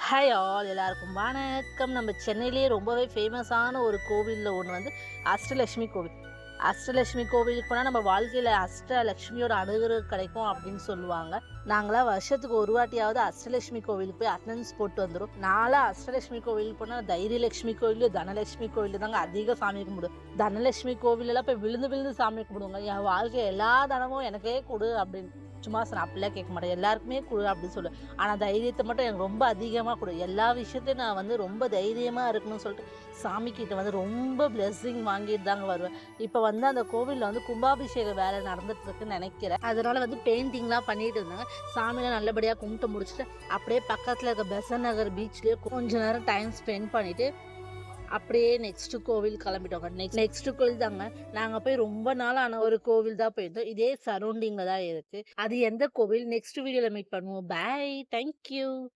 Hi all எல்லாருக்கும் வணக்கம். நம்ம சென்னையிலேயே ரொம்பவே ஃபேமஸான ஒரு கோவில்ல ஒண்ணு வந்து அஷ்டலட்சுமி கோவில். அஷ்டலட்சுமி கோவிலுக்கு போனா நம்ம வாழ்க்கையில அஷ்டலட்சுமியோட அனுகிரகம் கிடைக்கும் அப்படின்னு சொல்லுவாங்க. நாங்களாம் வருஷத்துக்கு ஒரு வாட்டியாவது அஷ்டலட்சுமி கோவிலுக்கு போய் அட்டெண்டன்ஸ் போட்டு வந்துரும். நான்லாம் அஷ்டலட்சுமி கோவிலுக்கு போனா தைரியலட்சுமி கோயில், தனலட்சுமி கோயில் தாங்க அதிக சாமி கும்பிடுவேன். தனலட்சுமி கோவிலெல்லாம் போய் விழுந்து விழுந்து சாமி கும்பிடுவாங்க. என் வாழ்க்கை எல்லா தனமும் எனக்கே கொடு அப்படின்னு. சும்மா நான் அப்படிலாம் கேட்க மாட்டேன். எல்லாருக்குமே குடு அப்படின்னு சொல்லுவேன். ஆனா தைரியத்த மட்டும் எனக்கு ரொம்ப அதிகமா குடு. எல்லா விஷயத்தையும் நான் வந்து ரொம்ப தைரியமா இருக்கணும்னு சொல்லிட்டு, சாமிகிட்ட வந்து ரொம்ப பிளெஸ்ஸிங் வாங்கிட்டு தாங்க வருவேன். இப்ப வந்து அந்த கோவில்ல வந்து கும்பாபிஷேக வேலை நடந்துட்டு இருக்குன்னு நெனைக்கிறேன். அதனால வந்து பெயிண்டிங்லாம் பண்ணிட்டு இருந்தாங்க. சாமிலாம் நல்லபடியா கும்பிட்டு முடிச்சுட்டு, அப்படியே பக்கத்துல இருக்க பெசன்ட் நகர் பீச்லயே கொஞ்ச நேரம் டைம் ஸ்பெண்ட் பண்ணிட்டு, அப்படியே நெக்ஸ்ட் கோவில் கிளம்பிட்டோங்க. நெக்ஸ்ட் கோவில் தாங்க. நாங்க போய் ரொம்ப நாள் ஆன ஒரு கோவில் தான் போயிருந்தோம். இதே சரௌண்டிங்ல தான் இருக்கு. அது எந்த கோவில் நெக்ஸ்ட் வீடியோல மீட் பண்ணுவோம். பாய். Thank you.